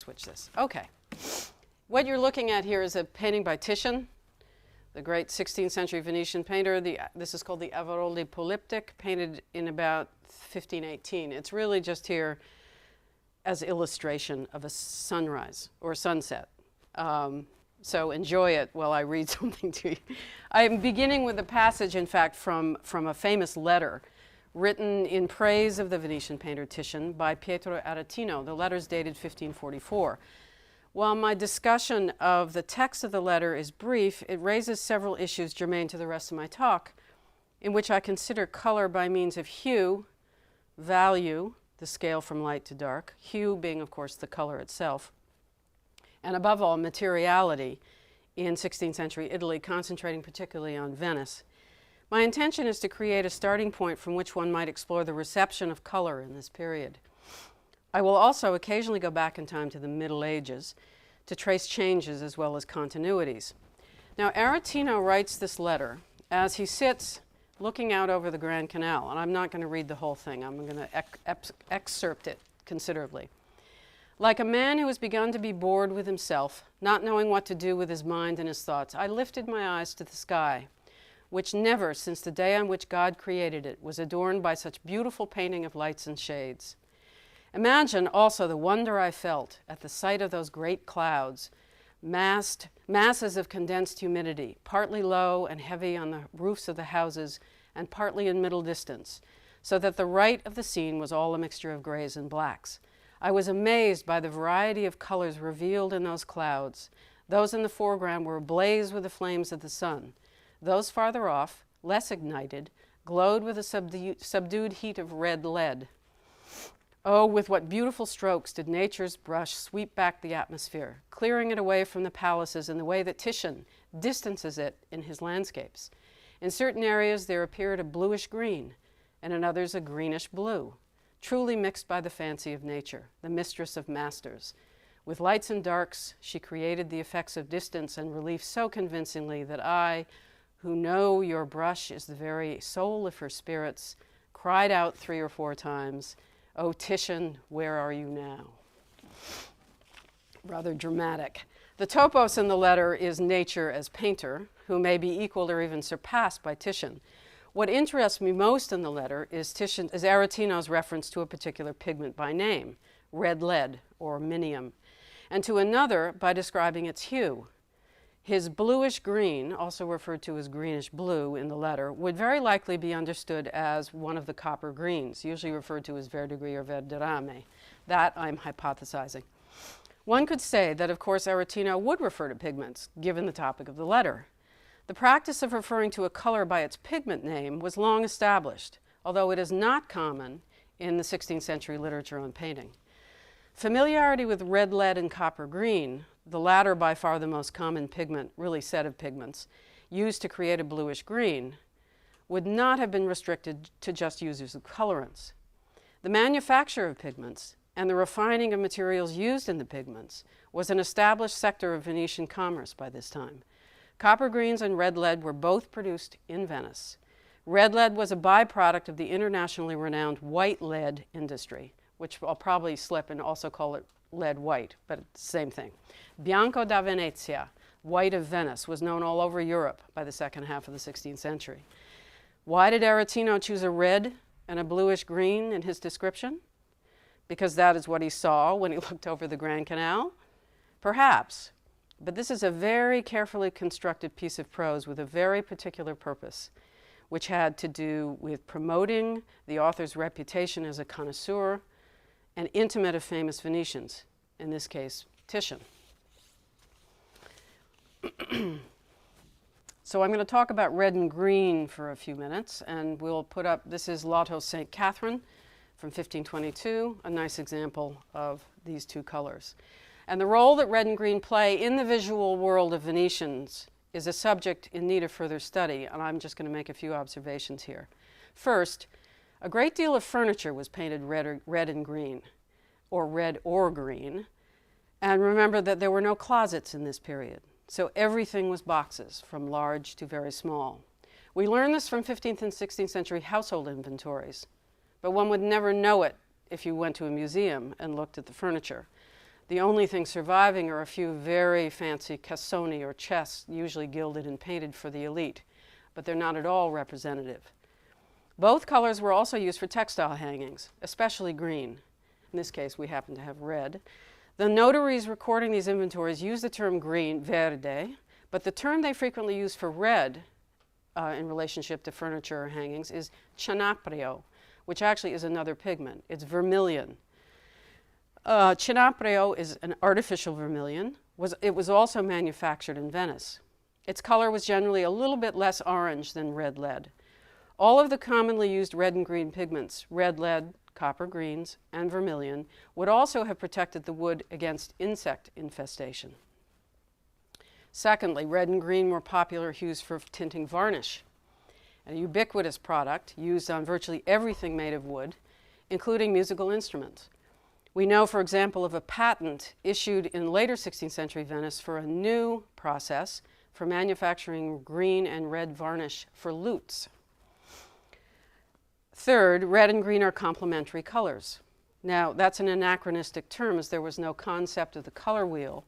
Switch this. Okay. What you're looking at here is a painting by Titian, the great 16th century Venetian painter. This is called the Averoli Polyptych, painted in about 1518. It's really just here as illustration of a sunrise or sunset. So enjoy it while I read something to you. I'm beginning with a passage, in fact, from a famous letter written in praise of the Venetian painter Titian by Pietro Aretino. The letter is dated 1544. While my discussion of the text of the letter is brief, it raises several issues germane to the rest of my talk, in which I consider color by means of hue, value, the scale from light to dark, hue being, of course, the color itself, and above all, materiality in 16th century Italy, concentrating particularly on Venice. My intention is to create a starting point from which one might explore the reception of color in this period. I will also occasionally go back in time to the Middle Ages to trace changes as well as continuities. Now, Aretino writes this letter as he sits looking out over the Grand Canal, and I'm not going to read the whole thing. I'm going to excerpt it considerably. Like a man who has begun to be bored with himself, not knowing what to do with his mind and his thoughts, I lifted my eyes to the sky, which never, since the day on which God created it, was adorned by such beautiful painting of lights and shades. Imagine also the wonder I felt at the sight of those great clouds, masses of condensed humidity, partly low and heavy on the roofs of the houses and partly in middle distance, so that the right of the scene was all a mixture of grays and blacks. I was amazed by the variety of colors revealed in those clouds. Those in the foreground were ablaze with the flames of the sun. Those farther off, less ignited, glowed with a subdued heat of red lead. Oh, with what beautiful strokes did nature's brush sweep back the atmosphere, clearing it away from the palaces in the way that Titian distances it in his landscapes. In certain areas there appeared a bluish green, and in others a greenish blue, truly mixed by the fancy of nature, the mistress of masters. With lights and darks, she created the effects of distance and relief so convincingly that I, who know your brush is the very soul of her spirits, cried out 3 or 4 times, "O Titian, where are you now?" Rather dramatic. The topos in the letter is nature as painter, who may be equaled or even surpassed by Titian. What interests me most in the letter is Aretino's reference to a particular pigment by name, red lead or minium, and to another by describing its hue. His bluish green, also referred to as greenish blue in the letter, would very likely be understood as one of the copper greens, usually referred to as verdigris or verderame. That I'm hypothesizing. One could say that, of course, Aretino would refer to pigments, given the topic of the letter. The practice of referring to a color by its pigment name was long established, although it is not common in the 16th century literature on painting. Familiarity with red lead and copper green, the latter by far the most common pigment, really set of pigments, used to create a bluish green, would not have been restricted to just users of colorants. The manufacture of pigments and the refining of materials used in the pigments was an established sector of Venetian commerce by this time. Copper greens and red lead were both produced in Venice. Red lead was a byproduct of the internationally renowned white lead industry, which I'll probably slip and also call it lead white, but it's the same thing. Bianco da Venezia, white of Venice, was known all over Europe by the second half of the 16th century. Why did Aretino choose a red and a bluish green in his description? Because that is what he saw when he looked over the Grand Canal? Perhaps, but this is a very carefully constructed piece of prose with a very particular purpose, which had to do with promoting the author's reputation as a connoisseur and intimate of famous Venetians, in this case, Titian. So I'm going to talk about red and green for a few minutes, and we'll put up, this is Lotto St. Catherine from 1522, a nice example of these two colors. And the role that red and green play in the visual world of Venetians is a subject in need of further study, and I'm just going to make a few observations here. First, a great deal of furniture was painted red and green, or red or green, and remember that there were no closets in this period, so everything was boxes, from large to very small. We learn this from 15th and 16th century household inventories, but one would never know it if you went to a museum and looked at the furniture. The only thing surviving are a few very fancy cassoni or chests, usually gilded and painted for the elite, but they're not at all representative. Both colors were also used for textile hangings, especially green. In this case, we happen to have red. The notaries recording these inventories use the term green, verde, but the term they frequently use for red in relationship to furniture or hangings is cinaprio, which actually is another pigment. It's vermilion. Cinaprio is an artificial vermilion. It was also manufactured in Venice. Its color was generally a little bit less orange than red lead. All of the commonly used red and green pigments, red lead, copper greens, and vermilion, would also have protected the wood against insect infestation. Secondly, red and green were popular hues for tinting varnish, a ubiquitous product used on virtually everything made of wood, including musical instruments. We know, for example, of a patent issued in later 16th century Venice for a new process for manufacturing green and red varnish for lutes. Third, red and green are complementary colors. Now, that's an anachronistic term, as there was no concept of the color wheel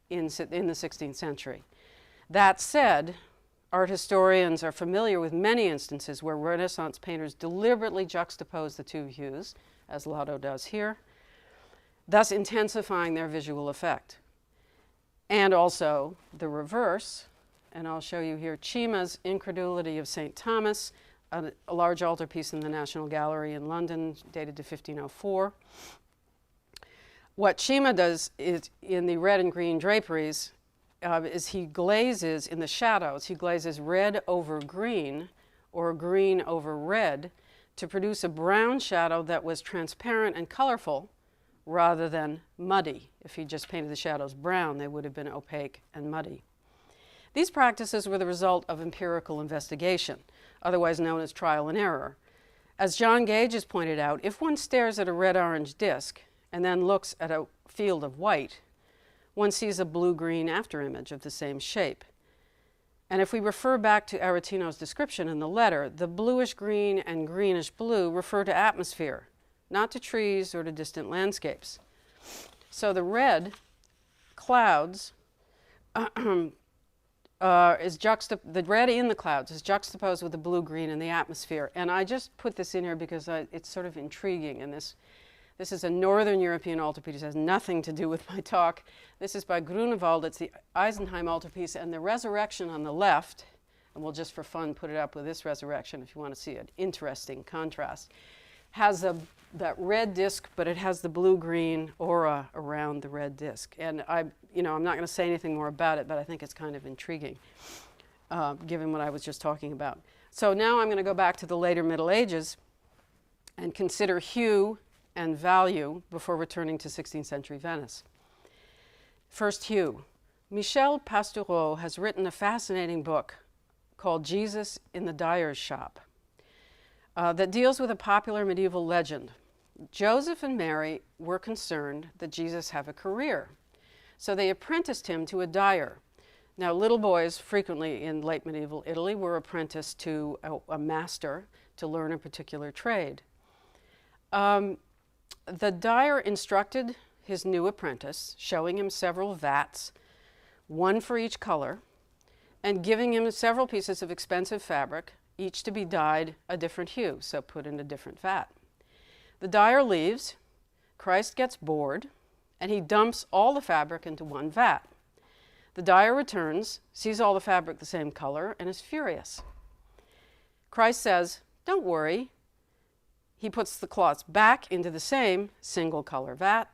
in the 16th century. That said, art historians are familiar with many instances where Renaissance painters deliberately juxtapose the two hues, as Lotto does here, thus intensifying their visual effect. And also the reverse, and I'll show you here Cima's Incredulity of St. Thomas, a large altarpiece in the National Gallery in London, dated to 1504. What Cima does is, in the red and green draperies, is he glazes in the shadows, he glazes red over green or green over red to produce a brown shadow that was transparent and colorful rather than muddy. If he just painted the shadows brown, they would have been opaque and muddy. These practices were the result of empirical investigation, otherwise known as trial and error. As John Gage has pointed out, if one stares at a red-orange disc and then looks at a field of white, one sees a blue-green afterimage of the same shape. And if we refer back to Aretino's description in the letter, the bluish-green and greenish-blue refer to atmosphere, not to trees or to distant landscapes. So the red clouds the red in the clouds is juxtaposed with the blue-green in the atmosphere. And I just put this in here because it's sort of intriguing. And this is a Northern European altarpiece. It has nothing to do with my talk. This is by Grunewald. It's the Isenheim altarpiece. And the resurrection on the left, and we'll just for fun put it up with this resurrection if you want to see an interesting contrast, has that red disc, but it has the blue-green aura around the red disc. And I'm not going to say anything more about it, but I think it's kind of intriguing, given what I was just talking about. So now I'm going to go back to the later Middle Ages and consider hue and value before returning to 16th century Venice. First, hue. Michel Pastoureau has written a fascinating book called Jesus in the Dyer's Shop that deals with a popular medieval legend. Joseph and Mary were concerned that Jesus have a career, so they apprenticed him to a dyer. Now, little boys frequently in late medieval Italy were apprenticed to a master to learn a particular trade. The dyer instructed his new apprentice, showing him several vats, one for each color, and giving him several pieces of expensive fabric, each to be dyed a different hue, so put in a different vat. The dyer leaves, Christ gets bored, and he dumps all the fabric into one vat. The dyer returns, sees all the fabric the same color, and is furious. Christ says, "Don't worry." He puts the cloths back into the same single color vat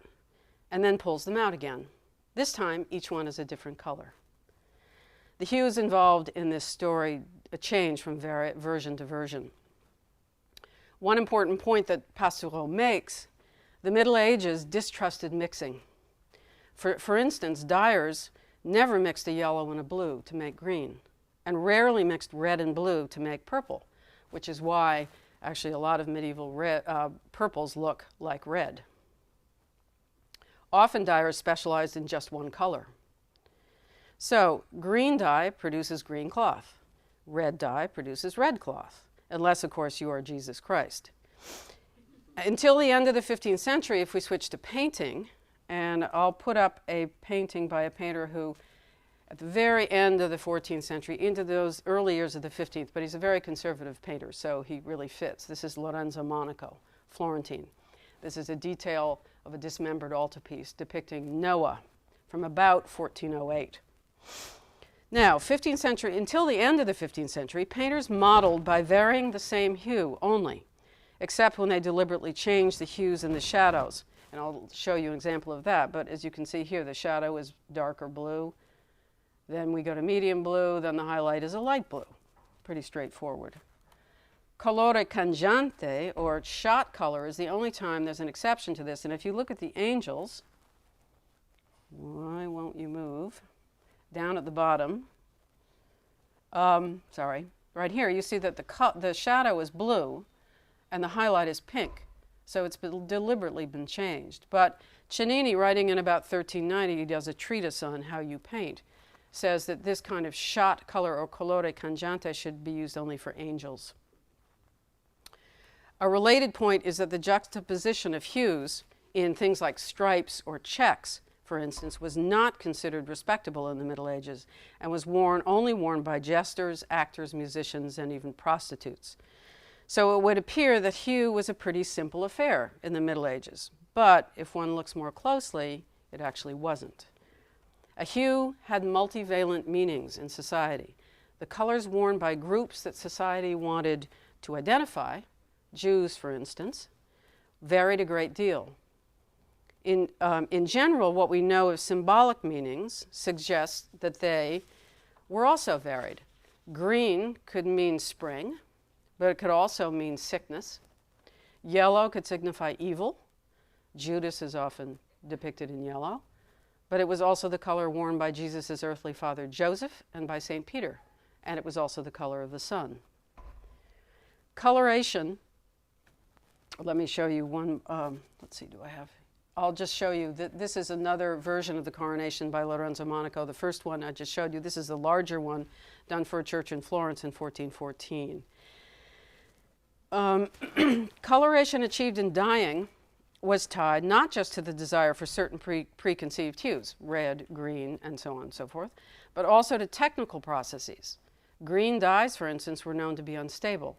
and then pulls them out again. This time, each one is a different color. The hues involved in this story change from version to version. One important point that Pastoureau makes, the Middle Ages distrusted mixing. For instance, dyers never mixed a yellow and a blue to make green, and rarely mixed red and blue to make purple, which is why actually a lot of medieval purples look like red. Often dyers specialized in just one color. So green dye produces green cloth. Red dye produces red cloth, unless, of course, you are Jesus Christ. Until the end of the 15th century, if we switch to painting, And I'll put up a painting by a painter who, at the very end of the 14th century, into those early years of the 15th, but he's a very conservative painter, so he really fits. This is Lorenzo Monaco, Florentine. This is a detail of a dismembered altarpiece depicting Noah from about 1408. Now, 15th century, until the end of the 15th century, painters modeled by varying the same hue only, except when they deliberately changed the hues and the shadows. And I'll show you an example of that. But as you can see here, the shadow is darker blue. Then we go to medium blue. Then the highlight is a light blue. Pretty straightforward. Colore cangiante, or shot color, is the only time there's an exception to this. And if you look at the angels, why won't you move? Down at the bottom, right here, you see that the shadow is blue and the highlight is pink. So it's deliberately been changed. But Cennini, writing in about 1390, he does a treatise on how you paint, says that this kind of shot color, or colore cangiante, should be used only for angels. A related point is that the juxtaposition of hues in things like stripes or checks, for instance, was not considered respectable in the Middle Ages and was only worn by jesters, actors, musicians, and even prostitutes. So it would appear that hue was a pretty simple affair in the Middle Ages. But if one looks more closely, it actually wasn't. A hue had multivalent meanings in society. The colors worn by groups that society wanted to identify, Jews, for instance, varied a great deal. In general, what we know of symbolic meanings suggests that they were also varied. Green could mean spring, but it could also mean sickness. Yellow could signify evil. Judas is often depicted in yellow. But it was also the color worn by Jesus' earthly father Joseph and by St. Peter. And it was also the color of the sun. Coloration, let me show you one, let's see, I'll just show you that this is another version of the Coronation by Lorenzo Monaco. The first one I just showed you, this is the larger one done for a church in Florence in 1414. Coloration achieved in dyeing was tied not just to the desire for certain preconceived hues, red, green, and so on and so forth, but also to technical processes. Green dyes, for instance, were known to be unstable.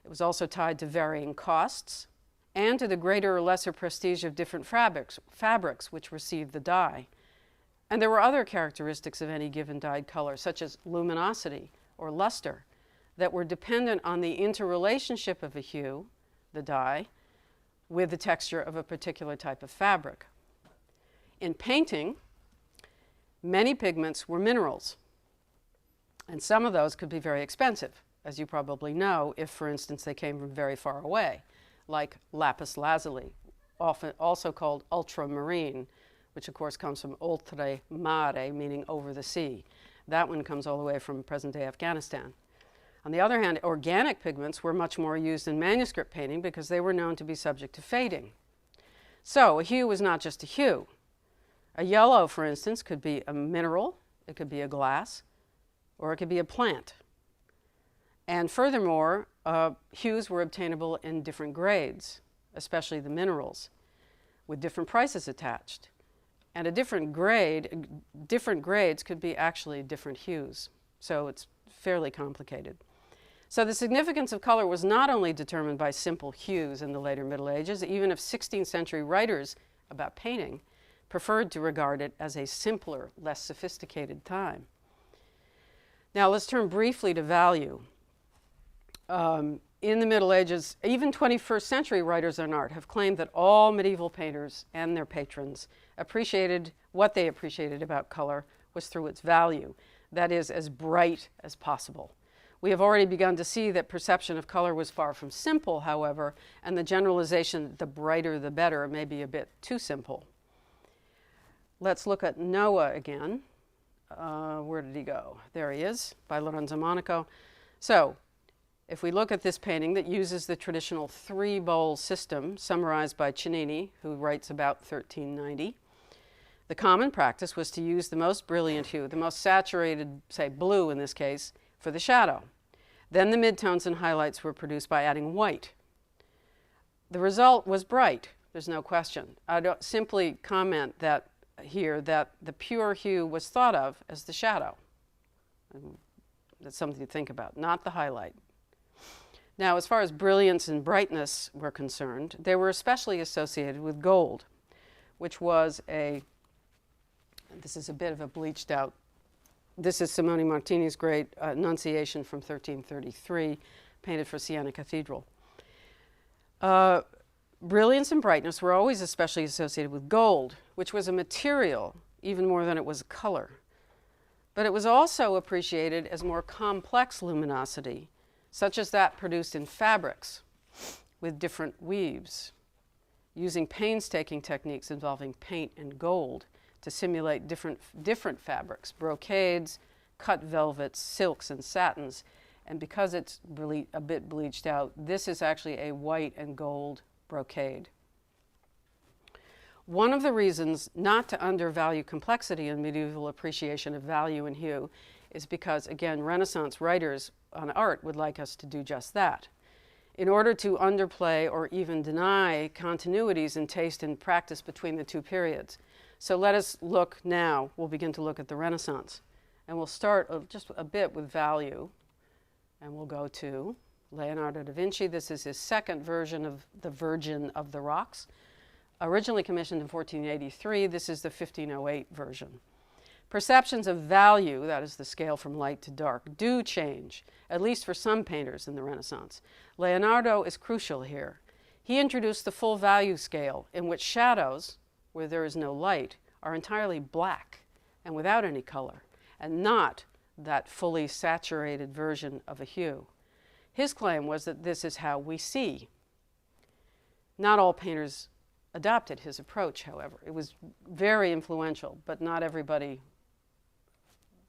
It was also tied to varying costs and to the greater or lesser prestige of different fabrics which received the dye. And there were other characteristics of any given dyed color, such as luminosity or luster, that were dependent on the interrelationship of a hue, the dye, with the texture of a particular type of fabric. In painting, many pigments were minerals, and some of those could be very expensive, as you probably know, if, for instance, they came from very far away, like lapis lazuli, often also called ultramarine, which of course comes from oltre mare, meaning over the sea. That one comes all the way from present-day Afghanistan. On the other hand, organic pigments were much more used in manuscript painting because they were known to be subject to fading. So a hue was not just a hue. A yellow, for instance, could be a mineral, it could be a glass, or it could be a plant. And furthermore, hues were obtainable in different grades, especially the minerals, with different prices attached. And a different grades could be actually different hues. So it's fairly complicated. So the significance of color was not only determined by simple hues in the later Middle Ages, even if 16th century writers about painting preferred to regard it as a simpler, less sophisticated time. Now let's turn briefly to value. In the Middle Ages, even 21st century writers on art have claimed that all medieval painters and their patrons appreciated what they appreciated about color was through its value, that is, as bright as possible. We have already begun to see that perception of color was far from simple, however, and the generalization, the brighter the better, may be a bit too simple. Let's look at Noah again. Where did he go? There he is, by Lorenzo Monaco. So, if we look at this painting that uses the traditional three-bowl system summarized by Cennini, who writes about 1390, the common practice was to use the most brilliant hue, the most saturated, say blue in this case, for the shadow. Then the midtones and highlights were produced by adding white. The result was bright. There's no question. I don't simply comment that here that the pure hue was thought of as the shadow. That's something to think about, not the highlight. Now, as far as brilliance and brightness were concerned, they were especially associated with gold, which was this is a bit of a bleached out, this is Simone Martini's great Annunciation from 1333, painted for Siena Cathedral. Brilliance and brightness were always especially associated with gold, which was a material even more than it was a color. But it was also appreciated as more complex luminosity, such as that produced in fabrics with different weaves, using painstaking techniques involving paint and gold to simulate different fabrics, brocades, cut velvets, silks, and satins. And because it's a bit bleached out, this is actually a white and gold brocade. One of the reasons not to undervalue complexity in medieval appreciation of value and hue is because, again, Renaissance writers on art would like us to do just that. In order to underplay or even deny continuities in taste and practice between the two periods. So let us look now, we'll begin to look at the Renaissance. And we'll start just a bit with value. And we'll go to Leonardo da Vinci. This is his second version of the Virgin of the Rocks. Originally commissioned in 1483, this is the 1508 version. Perceptions of value, that is the scale from light to dark, do change, at least for some painters in the Renaissance. Leonardo is crucial here. He introduced the full value scale, in which shadows, where there is no light, are entirely black and without any color, and not that fully saturated version of a hue. His claim was that this is how we see. Not all painters adopted his approach, however. It was very influential, but not everybody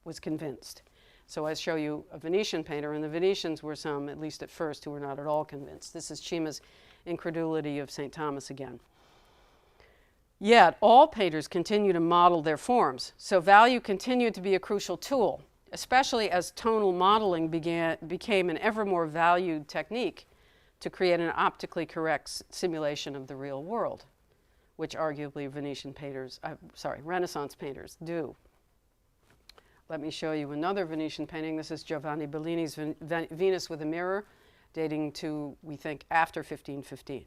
was convinced. So I show you a Venetian painter, and the Venetians were some, at least at first, who were not at all convinced. This is Cima's Incredulity of St. Thomas again. Yet, all painters continue to model their forms, so value continued to be a crucial tool, especially as tonal modeling became an ever more valued technique to create an optically correct simulation of the real world, which arguably Renaissance painters do. Let me show you another Venetian painting. This is Giovanni Bellini's Venus with a Mirror, dating to, we think, after 1515.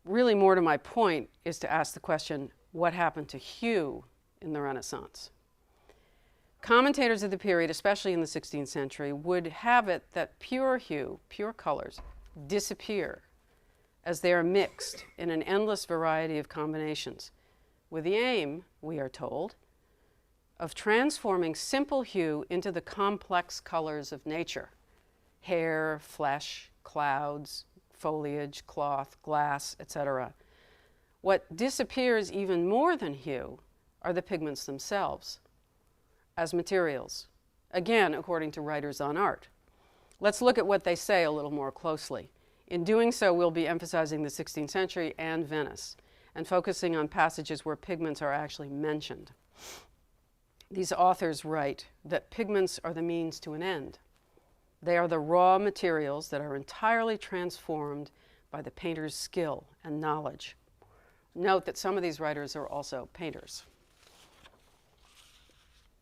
Really more to my point is to ask the question, what happened to hue in the Renaissance? Commentators of the period, especially in the 16th century, would have it that pure hue, pure colors, disappear as they are mixed in an endless variety of combinations, with the aim, we are told, of transforming simple hue into the complex colors of nature: hair, flesh, clouds, foliage, cloth, glass, etc. What disappears even more than hue are the pigments themselves as materials, again, according to writers on art. Let's look at what they say a little more closely. In doing so, we'll be emphasizing the 16th century and Venice, and focusing on passages where pigments are actually mentioned. These authors write that pigments are the means to an end. They are the raw materials that are entirely transformed by the painter's skill and knowledge. Note that some of these writers are also painters.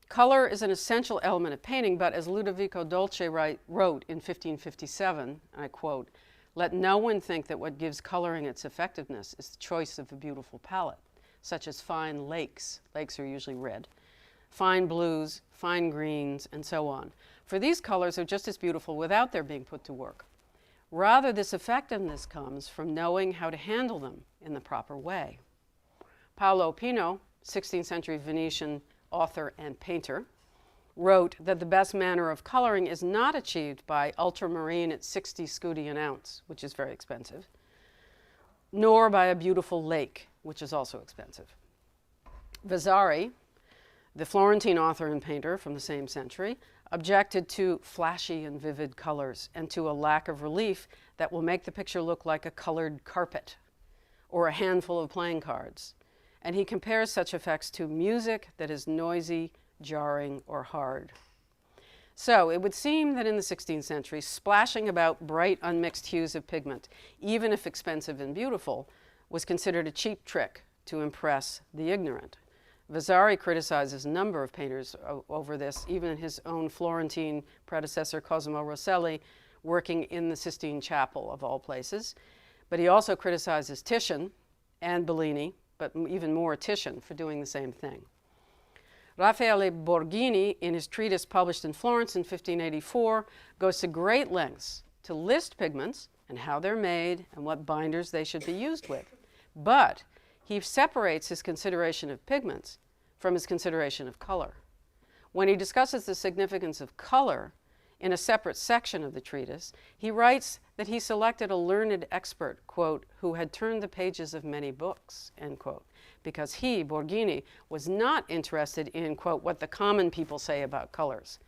Color is an essential element of painting, but as Ludovico Dolce wrote in 1557, I quote, "Let no one think that what gives coloring its effectiveness is the choice of a beautiful palette, such as fine lakes," lakes are usually red, "fine blues, fine greens, and so on. For these colors are just as beautiful without their being put to work. Rather, this effectiveness comes from knowing how to handle them in the proper way." Paolo Pino, 16th century Venetian author and painter, wrote that the best manner of coloring is not achieved by ultramarine at 60 scudi an ounce, which is very expensive, nor by a beautiful lake, which is also expensive. Vasari, the Florentine author and painter from the same century, objected to flashy and vivid colors and to a lack of relief that will make the picture look like a colored carpet or a handful of playing cards. And he compares such effects to music that is noisy, jarring, or hard. So it would seem that in the 16th century, splashing about bright unmixed hues of pigment, even if expensive and beautiful, was considered a cheap trick to impress the ignorant. Vasari criticizes a number of painters over this, even his own Florentine predecessor, Cosimo Rosselli, working in the Sistine Chapel, of all places. But he also criticizes Titian and Bellini, but even more Titian, for doing the same thing. Raffaele Borghini, in his treatise published in Florence in 1584, goes to great lengths to list pigments and how they're made and what binders they should be used with. But he separates his consideration of pigments from his consideration of color. When he discusses the significance of color in a separate section of the treatise, he writes that he selected a learned expert, quote, who had turned the pages of many books, end quote, because he, Borghini, was not interested in, quote, what the common people say about colors.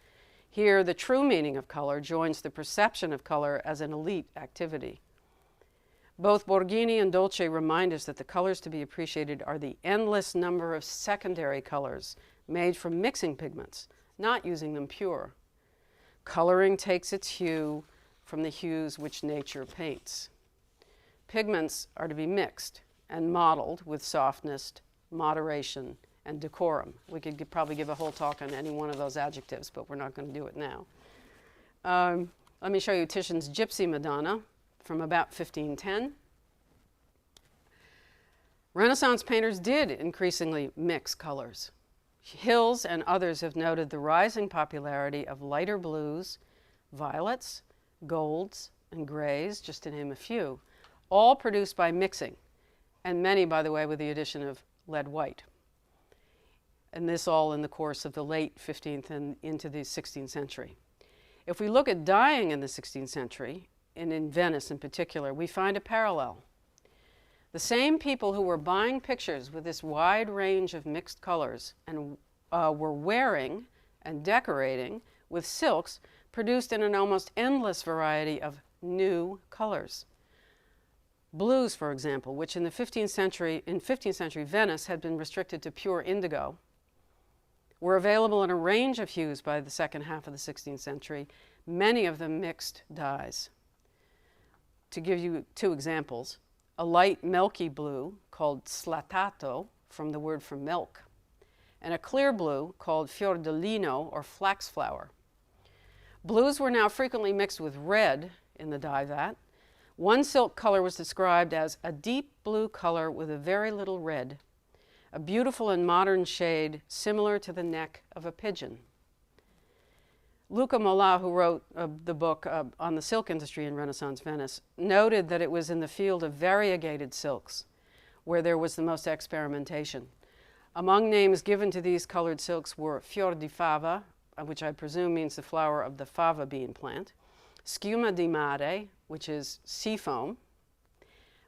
Here, the true meaning of color joins the perception of color as an elite activity. Both Borghini and Dolce remind us that the colors to be appreciated are the endless number of secondary colors made from mixing pigments, not using them pure. Coloring takes its hue from the hues which nature paints. Pigments are to be mixed and modeled with softness, moderation, and decorum. We could probably give a whole talk on any one of those adjectives, but we're not going to do it now. Let me show you Titian's Gypsy Madonna from about 1510. Renaissance painters did increasingly mix colors. Hills and others have noted the rising popularity of lighter blues, violets, golds, and grays, just to name a few, all produced by mixing, and many, by the way, with the addition of lead white. And this all in the course of the late 15th and into the 16th century. If we look at dyeing in the 16th century, and in Venice in particular, we find a parallel. The same people who were buying pictures with this wide range of mixed colors and were wearing and decorating with silks produced in an almost endless variety of new colors. Blues, for example, which in 15th century Venice had been restricted to pure indigo, were available in a range of hues by the second half of the 16th century, many of them mixed dyes. To give you two examples, a light milky blue called slatato, from the word for milk, and a clear blue called fiordolino, or flax flower. Blues were now frequently mixed with red in the dye vat. One silk color was described as a deep blue color with a very little red, a beautiful and modern shade similar to the neck of a pigeon. Luca Mola, who wrote the book on the silk industry in Renaissance Venice, noted that it was in the field of variegated silks where there was the most experimentation. Among names given to these colored silks were fior di fava, which I presume means the flower of the fava bean plant, schiuma di mare, which is sea foam,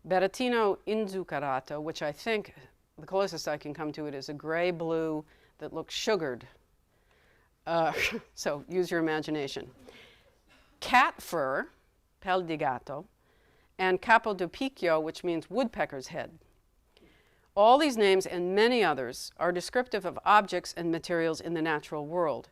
berettino inzuccherato, which I think the closest I can come to it is a gray blue that looks sugared. So use your imagination. Cat fur, pel di gatto, and capo di picchio, which means woodpecker's head. All these names and many others are descriptive of objects and materials in the natural world,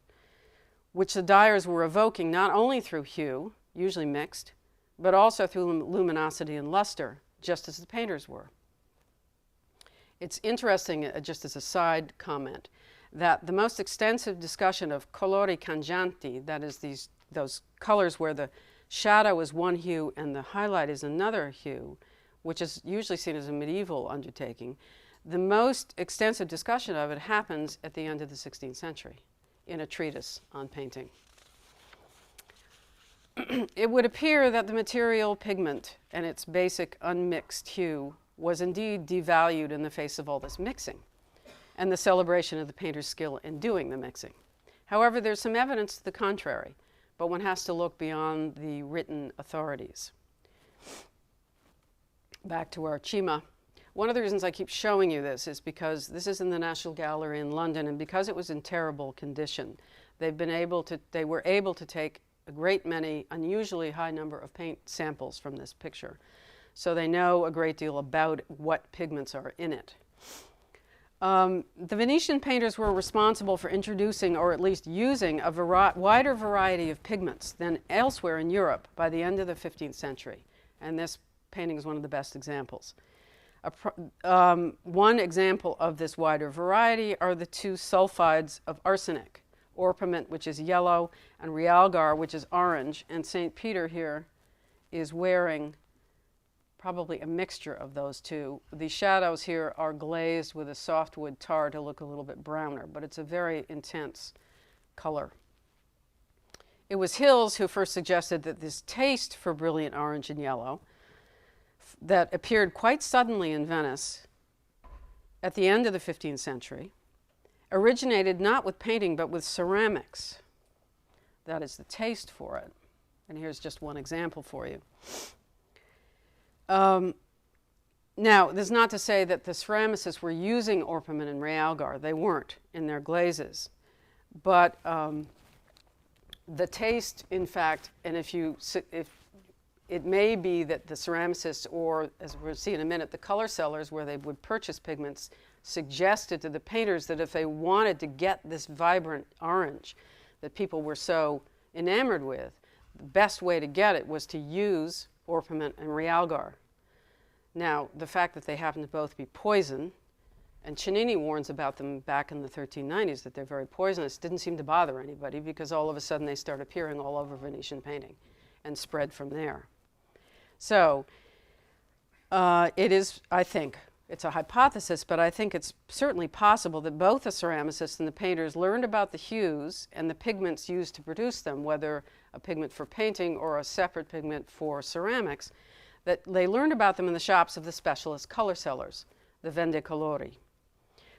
which the dyers were evoking not only through hue, usually mixed, but also through luminosity and luster, just as the painters were. It's interesting, just as a side comment, that the most extensive discussion of colori cangianti, that is those colors where the shadow is one hue and the highlight is another hue, which is usually seen as a medieval undertaking, the most extensive discussion of it happens at the end of the 16th century in a treatise on painting. It would appear that the material pigment and its basic unmixed hue was indeed devalued in the face of all this mixing and the celebration of the painter's skill in doing the mixing. However, there's some evidence to the contrary, but one has to look beyond the written authorities. Back to our Cima. One of the reasons I keep showing you this is because this is in the National Gallery in London, and because it was in terrible condition, they were able to take a great many, unusually high number of paint samples from this picture. So they know a great deal about what pigments are in it. The Venetian painters were responsible for introducing, or at least using, a wider variety of pigments than elsewhere in Europe by the end of the 15th century. And this painting is one of the best examples. One example of this wider variety are the two sulfides of arsenic, orpiment, which is yellow, and realgar, which is orange. And St. Peter here is wearing probably a mixture of those two. The shadows here are glazed with a softwood tar to look a little bit browner, but it's a very intense color. It was Hills who first suggested that this taste for brilliant orange and yellow that appeared quite suddenly in Venice at the end of the 15th century originated not with painting but with ceramics. That is the taste for it. And here's just one example for you. Now, this is not to say that the ceramicists were using orpiment and realgar. They weren't in their glazes. But the taste, in fact, and if it may be that the ceramicists, or as we'll see in a minute, the color sellers where they would purchase pigments, suggested to the painters that if they wanted to get this vibrant orange that people were so enamored with, the best way to get it was to use orpiment and realgar. Now, the fact that they happen to both be poison, and Cennini warns about them back in the 1390s that they're very poisonous, didn't seem to bother anybody because all of a sudden they start appearing all over Venetian painting and spread from there. So it is, I think, it's a hypothesis, but I think it's certainly possible that both the ceramicists and the painters learned about the hues and the pigments used to produce them, whether a pigment for painting or a separate pigment for ceramics, that they learned about them in the shops of the specialist color sellers, the vendicolori.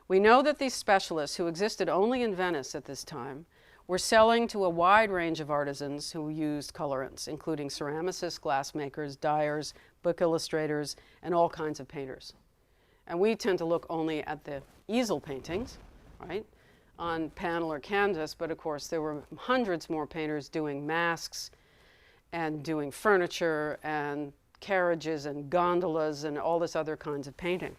We know that these specialists, who existed only in Venice at this time, were selling to a wide range of artisans who used colorants, including ceramicists, glassmakers, dyers, book illustrators, and all kinds of painters. And we tend to look only at the easel paintings, right, on panel or canvas, but of course there were hundreds more painters doing masks and doing furniture and carriages and gondolas and all this other kinds of painting.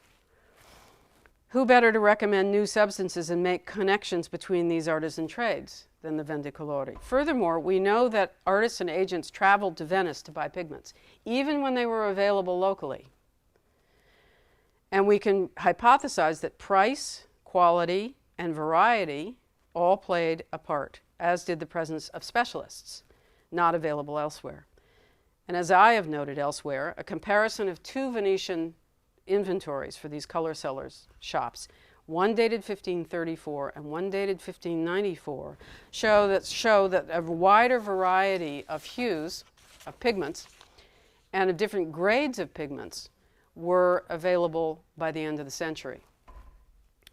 Who better to recommend new substances and make connections between these artisan trades than the vendicolori? Furthermore, we know that artists and agents traveled to Venice to buy pigments, even when they were available locally. And we can hypothesize that price, quality, and variety all played a part, as did the presence of specialists not available elsewhere. And as I have noted elsewhere, a comparison of two Venetian inventories for these color sellers' shops, one dated 1534 and one dated 1594, show that a wider variety of hues, of pigments, and of different grades of pigments were available by the end of the century.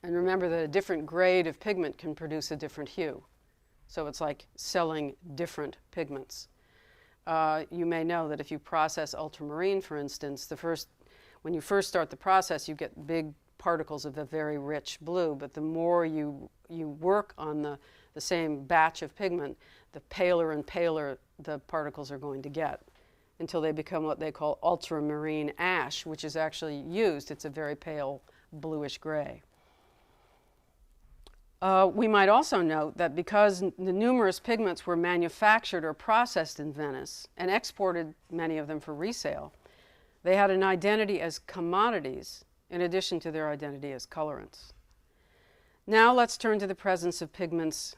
And remember that a different grade of pigment can produce a different hue. So it's like selling different pigments. You may know that if you process ultramarine, for instance, when you first start the process, you get big particles of a very rich blue, but the more you work on the same batch of pigment, the paler and paler the particles are going to get, until they become what they call ultramarine ash, which is actually used. It's a very pale bluish gray. We might also note that because the numerous pigments were manufactured or processed in Venice and exported, many of them for resale, they had an identity as commodities in addition to their identity as colorants. Now let's turn to the presence of pigments,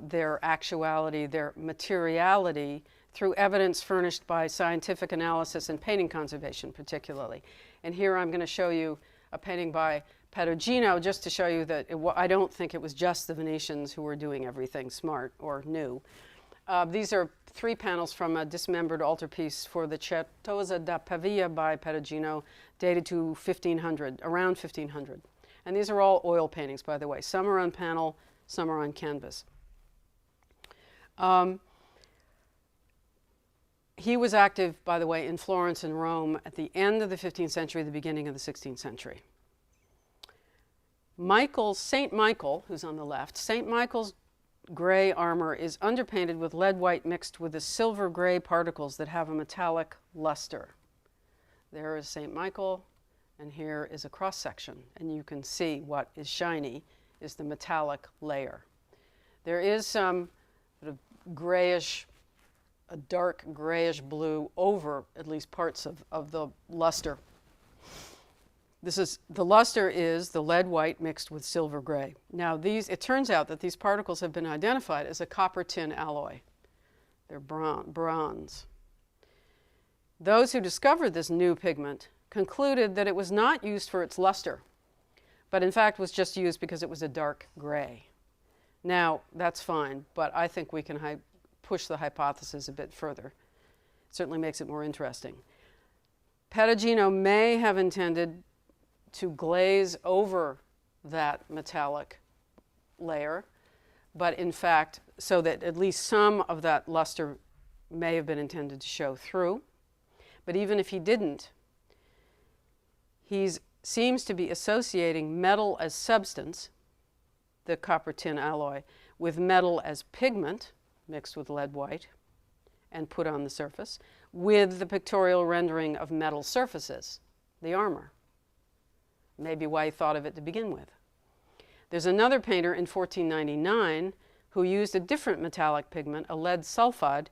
their actuality, their materiality, through evidence furnished by scientific analysis and painting conservation particularly. And here I'm going to show you a painting by Perugino, just to show you that I don't think it was just the Venetians who were doing everything smart or new. These are 3 panels from a dismembered altarpiece for the Certosa da Pavia by Perugino, dated to 1500, around 1500. And these are all oil paintings, by the way. Some are on panel, some are on canvas. He was active, by the way, in Florence and Rome at the end of the 15th century, the beginning of the 16th century. St. Michael, who's on the left, St. Michael's gray armor is underpainted with lead white mixed with the silver gray particles that have a metallic luster. There is St. Michael, And here is a cross section, and you can see what is shiny is the metallic layer. There is some sort of grayish, a dark grayish blue over at least parts of the luster. The luster is the lead white mixed with silver gray. Now it turns out that these particles have been identified as a copper tin alloy. They're bronze. Those who discovered this new pigment concluded that it was not used for its luster, but in fact was just used because it was a dark gray. Now, that's fine, but I think we can push the hypothesis a bit further. It certainly makes it more interesting. Perugino may have intended to glaze over that metallic layer, but in fact, so that at least some of that luster may have been intended to show through. But even if he didn't, he seems to be associating metal as substance, the copper tin alloy, with metal as pigment mixed with lead white and put on the surface, with the pictorial rendering of metal surfaces, the armor. Maybe why he thought of it to begin with. There's another painter in 1499 who used a different metallic pigment, a lead sulfide,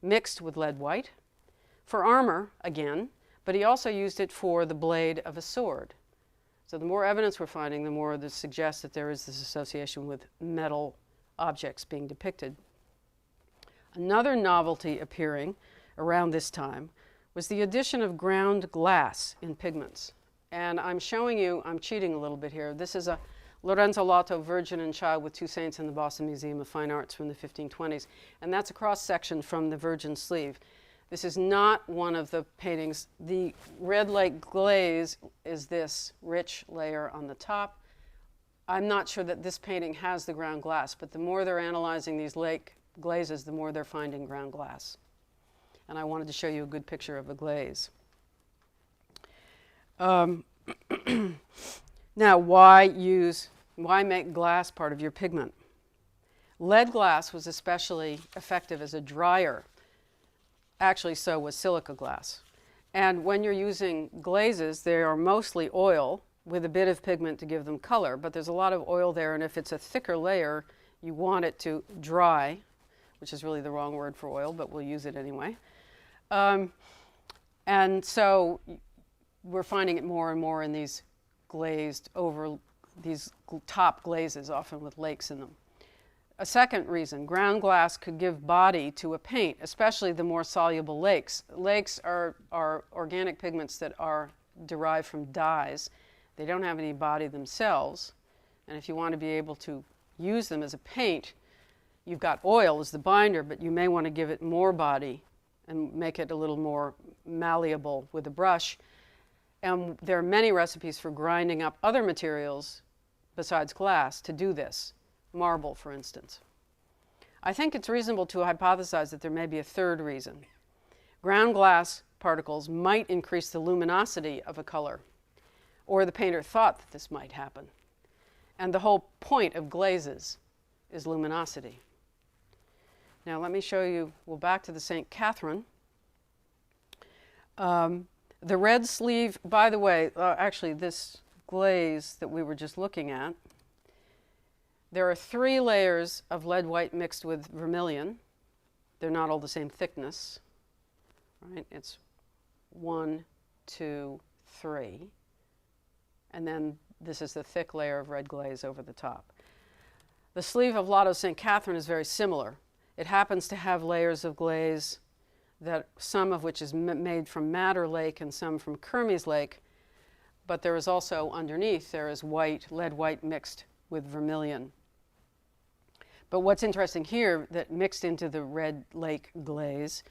mixed with lead white, for armor again, but he also used it for the blade of a sword. So the more evidence we're finding, the more this suggests that there is this association with metal objects being depicted. Another novelty appearing around this time was the addition of ground glass in pigments. And I'm showing you, I'm cheating a little bit here. This is a Lorenzo Lotto Virgin and Child with Two Saints in the Boston Museum of Fine Arts from the 1520s. And that's a cross-section from the Virgin sleeve. This is not one of the paintings. The red lake glaze is this rich layer on the top. I'm not sure that this painting has the ground glass, but the more they're analyzing these lake glazes, the more they're finding ground glass. And I wanted to show you a good picture of a glaze. Now, why make glass part of your pigment? Lead glass was especially effective as a dryer. Actually, so was silica glass. And when you're using glazes, they are mostly oil with a bit of pigment to give them color, but there's a lot of oil there, and if it's a thicker layer, you want it to dry, which is really the wrong word for oil, but we'll use it anyway. And so we're finding it more and more in these glazed over, these top glazes, often with lakes in them. A second reason, ground glass could give body to a paint, especially the more soluble lakes. Lakes are organic pigments that are derived from dyes. They don't have any body themselves, and if you want to be able to use them as a paint, you've got oil as the binder, but you may want to give it more body and make it a little more malleable with a brush. And there are many recipes for grinding up other materials besides glass to do this. Marble, for instance. I think it's reasonable to hypothesize that there may be a third reason. Ground glass particles might increase the luminosity of a color, or the painter thought that this might happen. And the whole point of glazes is luminosity. Now let me show you, well, back to the St. Catherine. The red sleeve, by the way, actually this glaze that we were just looking at, there are 3 layers of lead white mixed with vermilion. They're not all the same thickness, right? It's 1, 2, 3. And then this is the thick layer of red glaze over the top. The sleeve of Lotto St. Catherine is very similar. It happens to have layers of glaze, that some of which is made from Madder Lake and some from Kermes Lake, but there is also underneath, there is white, lead white mixed with vermilion. But what's interesting here, that mixed into the red lake glaze,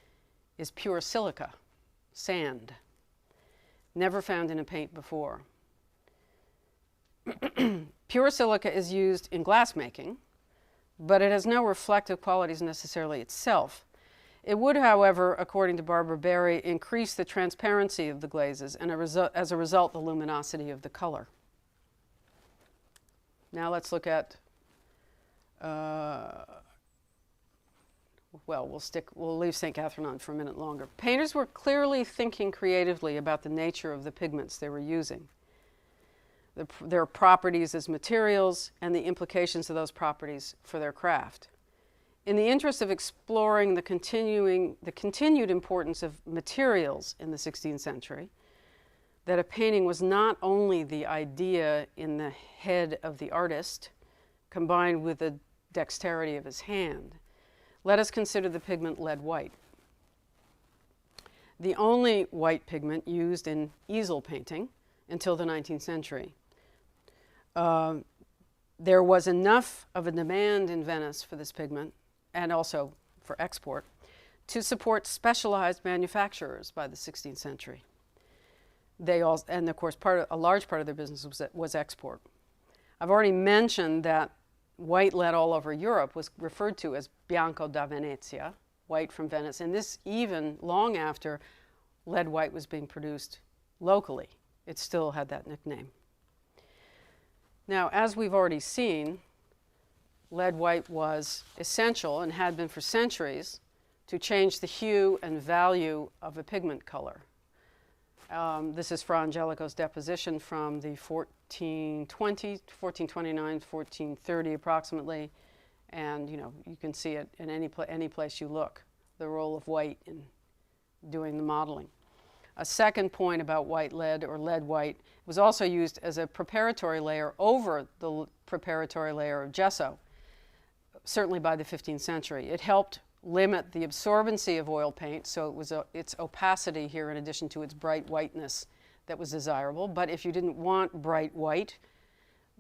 is pure silica, sand, never found in a paint before. Pure silica is used in glass making, but it has no reflective qualities necessarily itself. It would, however, according to Barbara Berry, increase the transparency of the glazes and as a result, the luminosity of the color. Now let's look at, well, we'll leave St. Catherine on for a minute longer. Painters were clearly thinking creatively about the nature of the pigments they were using. their properties as materials, and the implications of those properties for their craft. In the interest of exploring the continued importance of materials in the 16th century, that a painting was not only the idea in the head of the artist, combined with the dexterity of his hand, let us consider the pigment lead white. The only white pigment used in easel painting until the 19th century. There was enough of a demand in Venice for this pigment, and also for export, to support specialized manufacturers by the 16th century. And of course, a large part of their business was export. I've already mentioned that white lead all over Europe was referred to as bianco da Venezia, white from Venice, and this even long after lead white was being produced locally. It still had that nickname. Now, as we've already seen, lead white was essential, and had been for centuries, to change the hue and value of a pigment color. This is Fra Angelico's deposition from the 1429, 1430 approximately, and you can see it in any place you look, the role of white in doing the modeling. A second point about white lead, or lead white, was also used as a preparatory layer over the preparatory layer of gesso, certainly by the 15th century. It helped limit the absorbency of oil paint, so it was its opacity here in addition to its bright whiteness that was desirable. But if you didn't want bright white,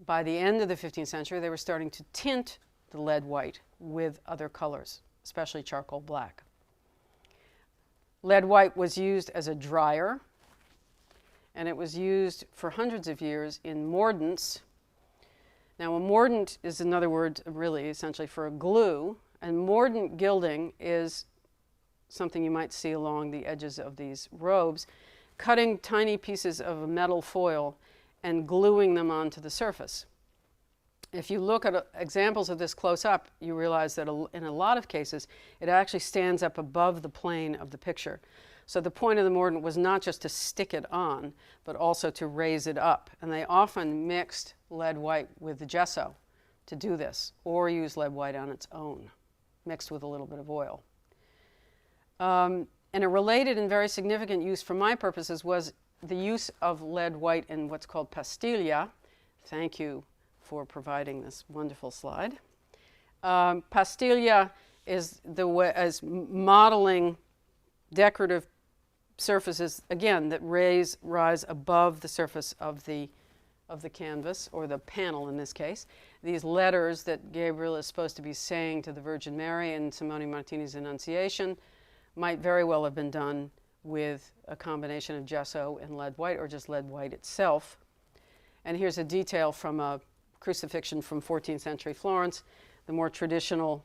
by the end of the 15th century, they were starting to tint the lead white with other colors, especially charcoal black. Lead white was used as a dryer, and it was used for hundreds of years in mordants. Now, a mordant is another word, really, essentially, for a glue, and mordant gilding is something you might see along the edges of these robes, cutting tiny pieces of a metal foil and gluing them onto the surface. If you look at examples of this close up, you realize that in a lot of cases, it actually stands up above the plane of the picture. So the point of the mordant was not just to stick it on, but also to raise it up. And they often mixed lead white with the gesso to do this, or use lead white on its own, mixed with a little bit of oil. And a related and very significant use for my purposes was the use of lead white in what's called pastiglia. Thank you for providing this wonderful slide. Pastiglia is as modeling decorative surfaces, again, that rise above the surface of the canvas, or the panel in this case. These letters that Gabriel is supposed to be saying to the Virgin Mary in Simone Martini's Annunciation might very well have been done with a combination of gesso and lead white, or just lead white itself. And here's a detail from a crucifixion from 14th century Florence, the more traditional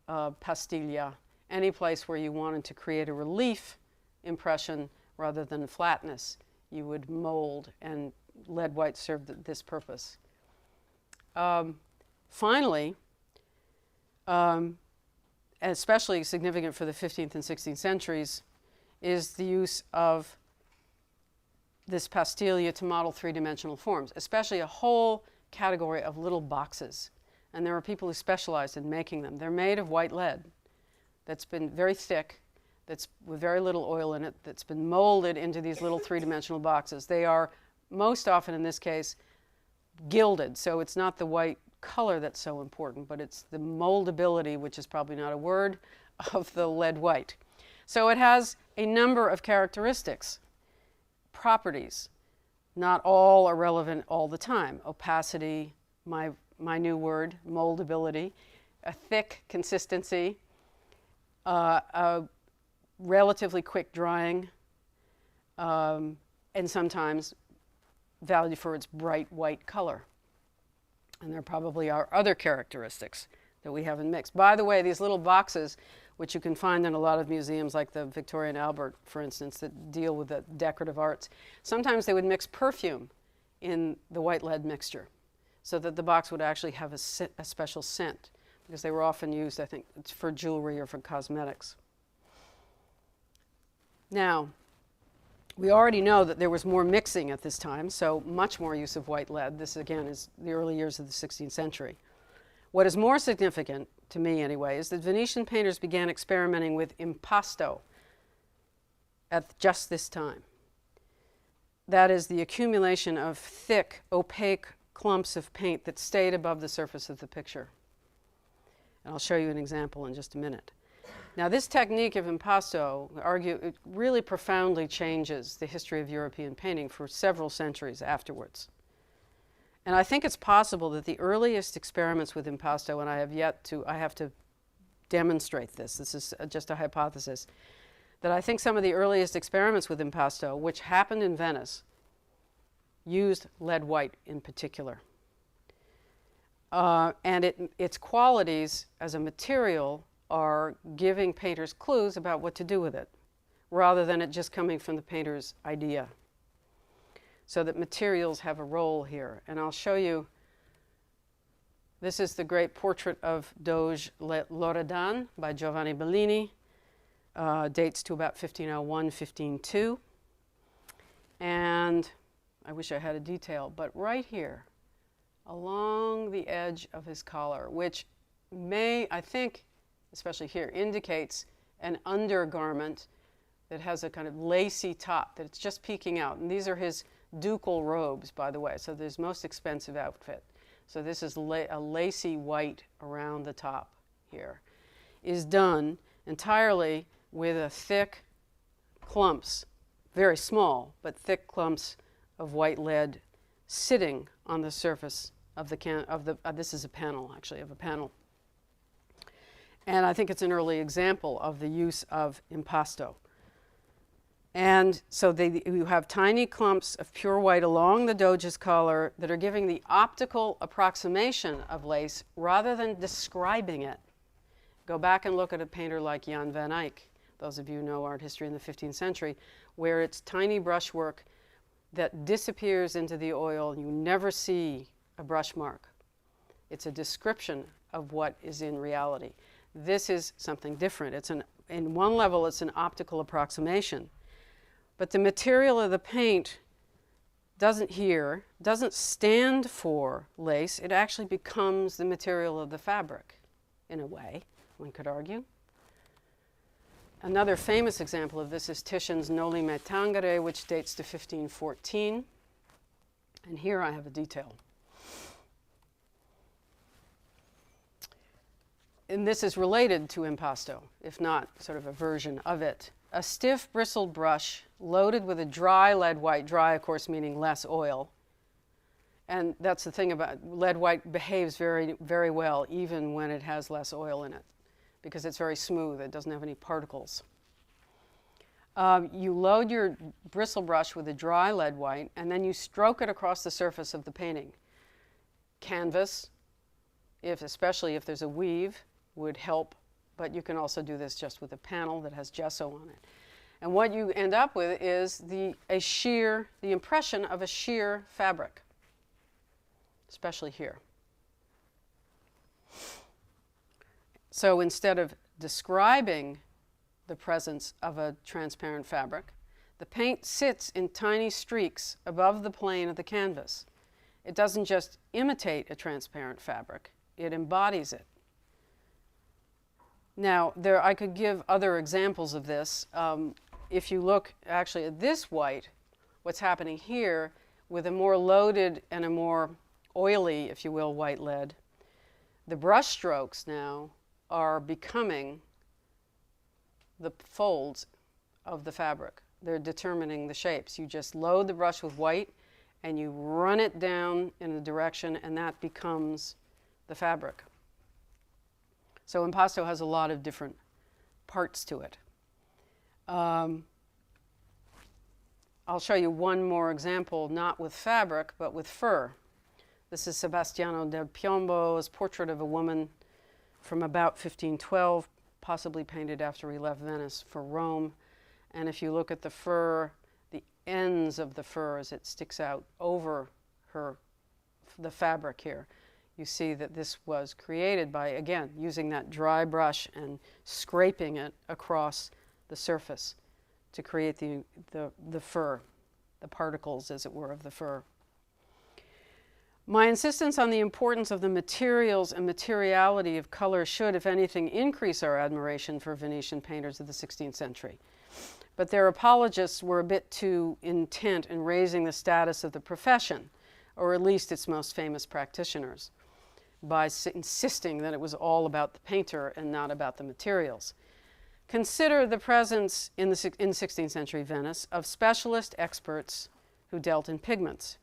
pastiglia, any place where you wanted to create a relief impression rather than flatness, you would mold, and lead white served this purpose. Finally, especially significant for the 15th and 16th centuries, is the use of this pastiglia to model three-dimensional forms, especially a whole category of little boxes. And there are people who specialize in making them. They're made of white lead that's been very thick, that's with very little oil in it, that's been molded into these little three-dimensional boxes. They are most often, in this case, gilded, so it's not the white color that's so important, but it's the moldability, which is probably not a word, of the lead white. So it has a number of characteristics, properties. Not all are relevant all the time. Opacity, my new word, moldability, a thick consistency, a relatively quick drying, and sometimes valued for its bright white color. And there probably are other characteristics that we haven't mixed. By the way, these little boxes, which you can find in a lot of museums like the Victoria and Albert, for instance, that deal with the decorative arts, sometimes they would mix perfume in the white lead mixture so that the box would actually have a special scent, because they were often used, I think, for jewelry or for cosmetics. Now, We already know that there was more mixing at this time, so much more use of white lead. This, again, is the early years of the 16th century. What is more significant, to me anyway, is that Venetian painters began experimenting with impasto at just this time. That is the accumulation of thick, opaque clumps of paint that stayed above the surface of the picture. And I'll show you an example in just a minute. Now, this technique of impasto, it really profoundly changes the history of European painting for several centuries afterwards. And I think it's possible that the earliest experiments with impasto, and I have to demonstrate this, this is just a hypothesis, that I think some of the earliest experiments with impasto, which happened in Venice, used lead white in particular. And its qualities as a material are giving painters clues about what to do with it, rather than it just coming from the painter's idea. So that materials have a role here. And I'll show you, this is the great portrait of Doge Loredan by Giovanni Bellini. Dates to about 1501, 1502. And I wish I had a detail, but right here, along the edge of his collar, which may, I think, especially here, indicates an undergarment that has a kind of lacy top, that it's just peeking out. And these are his ducal robes, by the way, so his most expensive outfit. So this is a lacy white around the top here, is done entirely with a thick clumps, very small, but thick clumps of white lead sitting on the surface of the this is a panel, actually, of a panel. And I think it's an early example of the use of impasto. And so you have tiny clumps of pure white along the Doge's collar that are giving the optical approximation of lace rather than describing it. Go back and look at a painter like Jan van Eyck, those of you who know art history in the 15th century, where it's tiny brushwork that disappears into the oil. You never see a brush mark. It's a description of what is in reality. This is something different. In one level, it's an optical approximation. But the material of the paint doesn't stand for lace. It actually becomes the material of the fabric, in a way, one could argue. Another famous example of this is Titian's Noli Me Tangere, which dates to 1514. And here I have a detail. And this is related to impasto, if not sort of a version of it. A stiff bristled brush loaded with a dry lead white, dry of course meaning less oil. And that's the thing about lead white, behaves very, very well even when it has less oil in it, because it's very smooth, it doesn't have any particles. You load your bristle brush with a dry lead white, and then you stroke it across the surface of the painting. Canvas, especially if there's a weave, would help, but you can also do this just with a panel that has gesso on it. And what you end up with is the impression of a sheer fabric, especially here. So instead of describing the presence of a transparent fabric, the paint sits in tiny streaks above the plane of the canvas. It doesn't just imitate a transparent fabric, it embodies it. Now, I could give other examples of this. If you look actually at this white, what's happening here with a more loaded and a more oily, if you will, white lead, the brush strokes now are becoming the folds of the fabric. They're determining the shapes. You just load the brush with white and you run it down in a direction, and that becomes the fabric. So impasto has a lot of different parts to it. I'll show you one more example, not with fabric, but with fur. This is Sebastiano del Piombo's portrait of a woman from about 1512, possibly painted after he left Venice for Rome. And if you look at the fur, the ends of the fur as it sticks out over the fabric here, you see that this was created by, again, using that dry brush and scraping it across the surface to create the fur, the particles, as it were, of the fur. My insistence on the importance of the materials and materiality of color should, if anything, increase our admiration for Venetian painters of the 16th century. But their apologists were a bit too intent in raising the status of the profession, or at least its most famous practitioners, by insisting that it was all about the painter and not about the materials. Consider the presence in 16th century Venice of specialist experts who dealt in pigments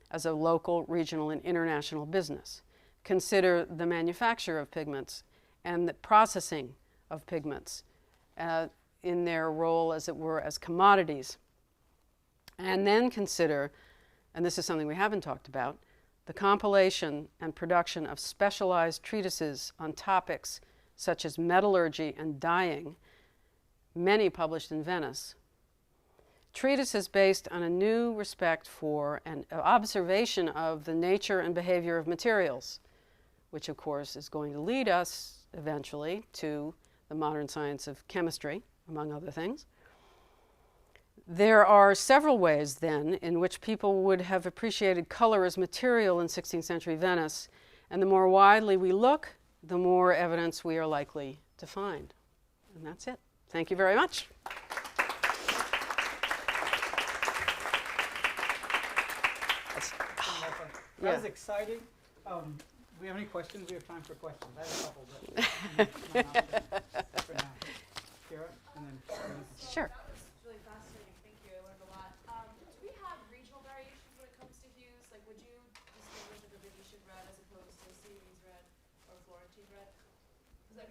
as a local, regional, and international business. Consider the manufacture of pigments and the processing of pigments in their role, as it were, as commodities. And then consider, and this is something we haven't talked about, the compilation and production of specialized treatises on topics such as metallurgy and dyeing, many published in Venice. Treatises based on a new respect for and observation of the nature and behavior of materials, which of course is going to lead us eventually to the modern science of chemistry, among other things. There are several ways, then, in which people would have appreciated color as material in 16th century Venice, and the more widely we look, the more evidence we are likely to find. And that's it. Thank you very much. That was exciting. Do we have any questions? We have time for questions. I have a couple, but for now. Kira, and then Sure. That was really fascinating. Thank you. I learned a lot. Do we have regional variations when it comes to hues? Like, would you distinguish like a Venetian red as opposed to Sienese red or Florentine red? Is that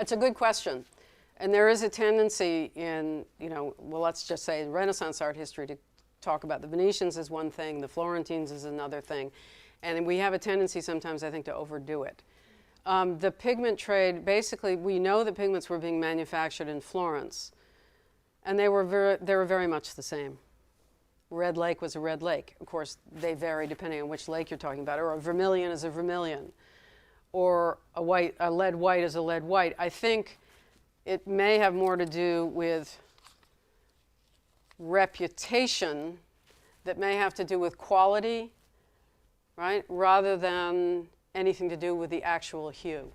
That's a good question. And there is a tendency in, well, let's just say Renaissance art history to talk about the Venetians as one thing, the Florentines as another thing. And we have a tendency sometimes, I think, to overdo it. The pigment trade, basically, we know that pigments were being manufactured in Florence, and they were very much the same. Red Lake was a red lake. Of course, they vary depending on which lake you're talking about, or a vermilion is a vermilion, or a lead white is a lead white. I think it may have more to do with reputation that may have to do with quality, right, rather than anything to do with the actual hue.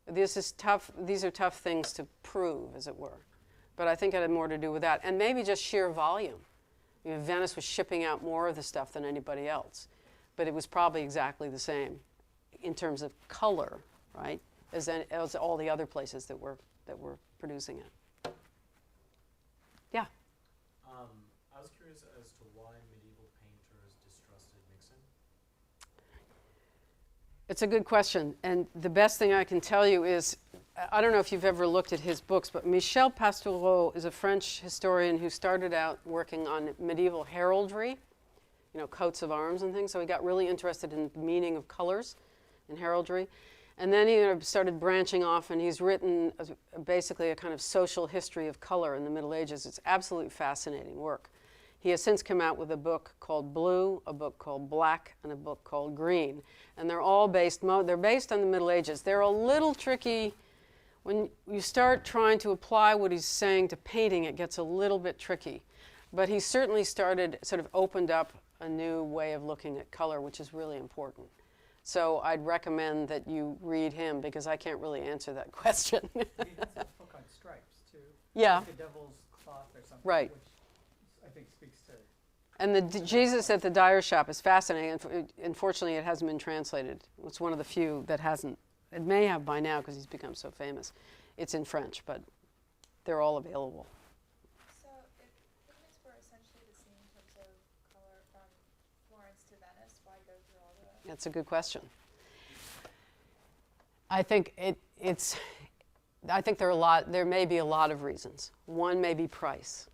This is tough. These are tough things to prove, as it were. But I think it had more to do with that, and maybe just sheer volume. Venice was shipping out more of the stuff than anybody else, but it was probably exactly the same in terms of color, right, as all the other places that were producing it. Yeah. I was curious as to why medieval painters distrusted mixing. It's a good question, and the best thing I can tell you is, I don't know if you've ever looked at his books, but Michel Pastoureau is a French historian who started out working on medieval heraldry, coats of arms and things, so he got really interested in the meaning of colors in heraldry. And then he started branching off, and he's written basically a kind of social history of color in the Middle Ages. It's absolutely fascinating work. He has since come out with a book called Blue, a book called Black, and a book called Green. And they're all based on the Middle Ages. They're a little tricky. When you start trying to apply what he's saying to painting, it gets a little bit tricky. But he certainly sort of opened up a new way of looking at color, which is really important. So I'd recommend that you read him, because I can't really answer that question. he has a book on stripes, too. Yeah. Like a devil's cloth or something. Right. Which I think speaks to... And the Jesus at the Dyer Shop is fascinating. Unfortunately, it hasn't been translated. It's one of the few that hasn't. It may have by now, because he's become so famous. It's in French, but they're all available. So if pigments were essentially the same in terms of color from Florence to Venice, why go through all the... That's a good question. I think I think there may be a lot of reasons. One may be price.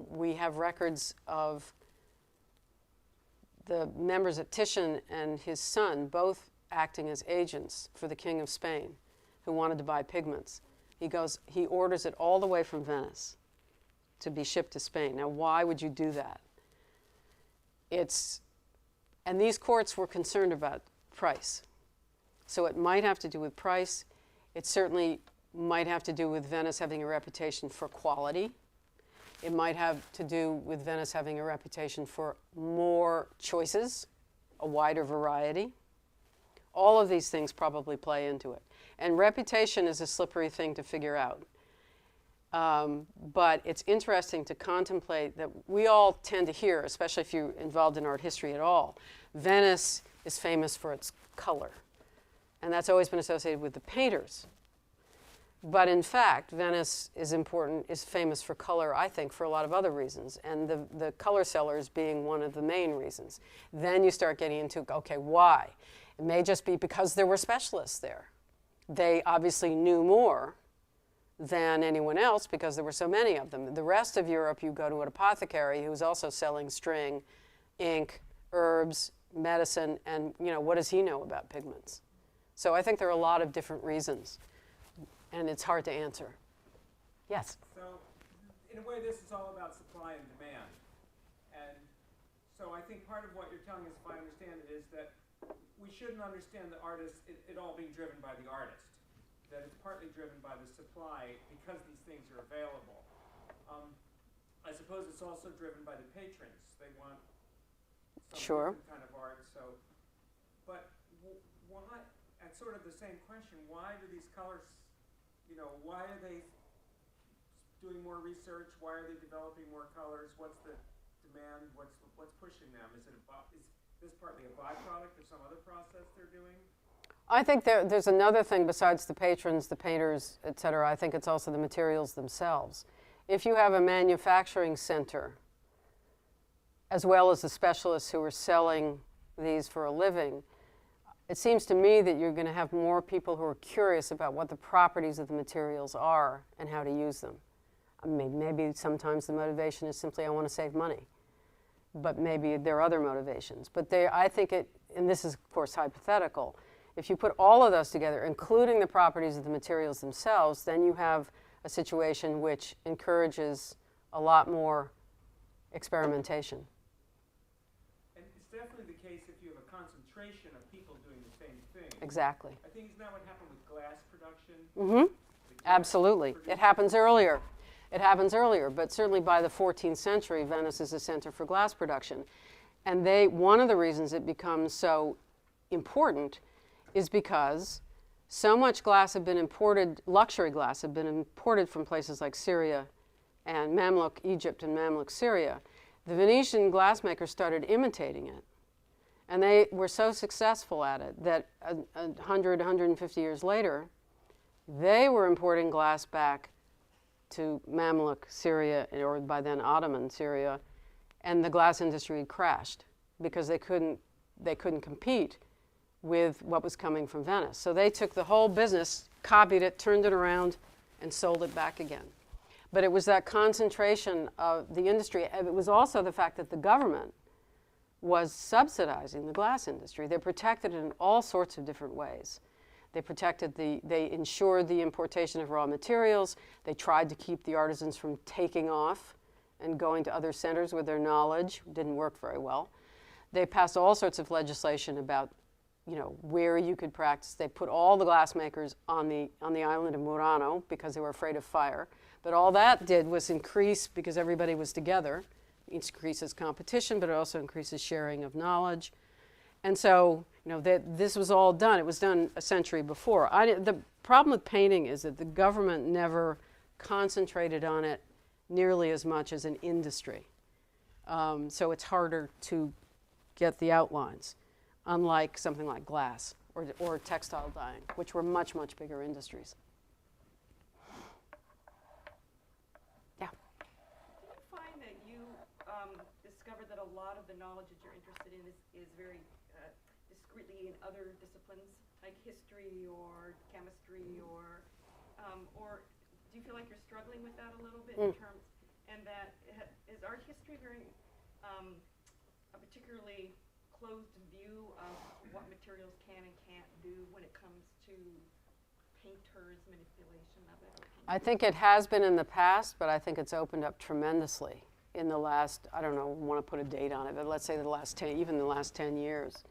We have records of the members of Titian and his son both acting as agents for the King of Spain, who wanted to buy pigments. He orders it all the way from Venice to be shipped to Spain. Now, why would you do that? And these courts were concerned about price. So it might have to do with price. It certainly might have to do with Venice having a reputation for quality. It might have to do with Venice having a reputation for more choices, a wider variety. All of these things probably play into it. And reputation is a slippery thing to figure out. But it's interesting to contemplate that we all tend to hear, especially if you're involved in art history at all, Venice is famous for its color. And that's always been associated with the painters. But in fact, Venice is famous for color, I think, for a lot of other reasons, and the color sellers being one of the main reasons. Then you start getting into, okay, why? It may just be because there were specialists there. They obviously knew more than anyone else because there were so many of them. The rest of Europe, you go to an apothecary who's also selling string, ink, herbs, medicine, and what does he know about pigments? So I think there are a lot of different reasons, and it's hard to answer. Yes? So, in a way, this is all about supply and demand. And so I think part of what you're telling us, if I understand it, is that we shouldn't understand the artist, it all being driven by the artist. That it's partly driven by the supply because these things are available. I suppose it's also driven by the patrons. They want some Sure. different kind of art. So, but why? It's sort of the same question. Why do these colors? Why are they doing more research? Why are they developing more colors? What's the demand? What's pushing them? Is this partly a byproduct of some other process they're doing? I think there's another thing besides the patrons, the painters, et cetera. I think it's also the materials themselves. If you have a manufacturing center, as well as the specialists who are selling these for a living, it seems to me that you're going to have more people who are curious about what the properties of the materials are and how to use them. I mean, maybe sometimes the motivation is simply I want to save money, but maybe there are other motivations. But I think and this is of course hypothetical, if you put all of those together, including the properties of the materials themselves, then you have a situation which encourages a lot more experimentation. And it's definitely the case if you have a concentration of people doing the same thing. Exactly. I think isn't that what happened with glass production? Mm-hmm. Absolutely. It happens earlier. But certainly by the 14th century, Venice is a center for glass production. And one of the reasons it becomes so important is because so much glass had been imported, luxury glass had been imported from places like Syria and Mamluk Egypt and Mamluk Syria. The Venetian glassmakers started imitating it. And they were so successful at it that 100, 150 years later, they were importing glass back to Mamluk Syria, or by then Ottoman Syria, and the glass industry had crashed because they couldn't compete with what was coming from Venice. So they took the whole business, copied it, turned it around, and sold it back again. But it was that concentration of the industry. It was also the fact that the government was subsidizing the glass industry. They protected it in all sorts of different ways. They ensured the importation of raw materials. They tried to keep the artisans from taking off and going to other centers with their knowledge. Didn't work very well. They passed all sorts of legislation about where you could practice. They put all the glassmakers on the island of Murano because they were afraid of fire. But all that did was increase, because everybody was together, it increases competition, but it also increases sharing of knowledge. And so, this was all done. It was done a century before. The problem with painting is that the government never concentrated on it nearly as much as an industry. So it's harder to get the outlines, unlike something like glass or textile dyeing, which were much, much bigger industries. Yeah. Do you find that you discovered that a lot of the knowledge that you're interested in is very discreetly in other disciplines, like history or chemistry, or do you feel like you're struggling with that a little bit in terms, and that is art history very a particularly closed view of what materials can and can't do when it comes to painters' manipulation of it? I think it has been in the past, but I think it's opened up tremendously in the last, I don't know, want to put a date on it, but let's say the last 10 years.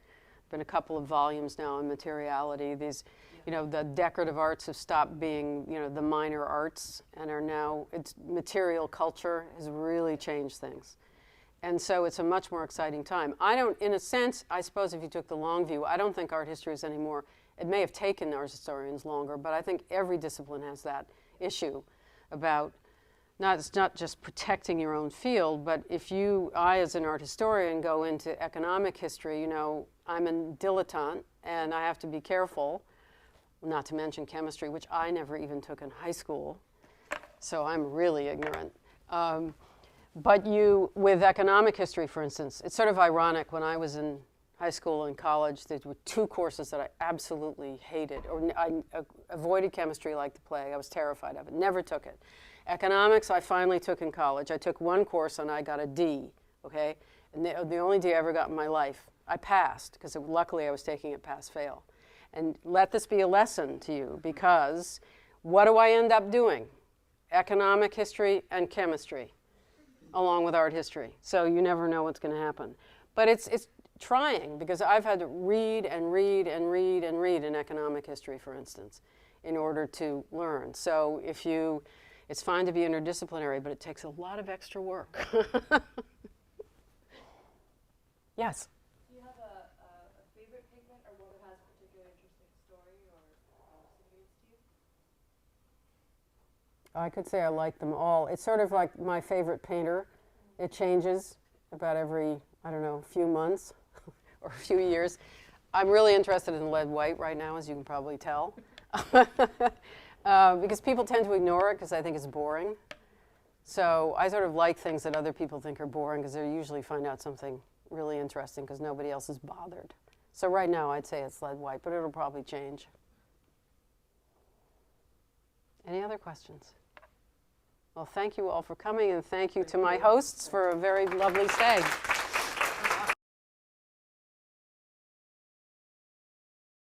Been a couple of volumes now on materiality. These You know, the decorative arts have stopped being, you know, the minor arts and are now, it's material culture has really changed things. And so it's a much more exciting time. I don't, in a sense, I suppose if you took the long view, I don't think art history is anymore. It may have taken art historians longer, but I think every discipline has that issue about it's not just protecting your own field, but if I as an art historian go into economic history, you know, I'm a dilettante and I have to be careful, not to mention chemistry, which I never even took in high school, so I'm really ignorant. But with economic history, for instance, it's sort of ironic. When I was in high school and college, there were two courses that I absolutely hated, or I avoided chemistry like the plague. I was terrified of it, never took it. Economics, I finally took in college. I took one course and I got a D, okay? And the only D I ever got in my life. I passed, because luckily I was taking it pass-fail. And let this be a lesson to you, because what do I end up doing? Economic history and chemistry, along with art history. So you never know what's going to happen. But it's trying, because I've had to read and read and read and read in economic history, for instance, in order to learn. So it's fine to be interdisciplinary, but it takes a lot of extra work. Yes? Do you have a favorite pigment or one that has a particularly interesting story or significance to you? I could say I like them all. It's sort of like my favorite painter. It changes about every, I don't know, few months or a few years. I'm really interested in lead white right now, as you can probably tell. Because people tend to ignore it because I think it's boring. So I sort of like things that other people think are boring because they usually find out something really interesting because nobody else is bothered. So right now I'd say it's lead white, but it'll probably change. Any other questions? Well, thank you all for coming, and thank you to my hosts for a very lovely stay.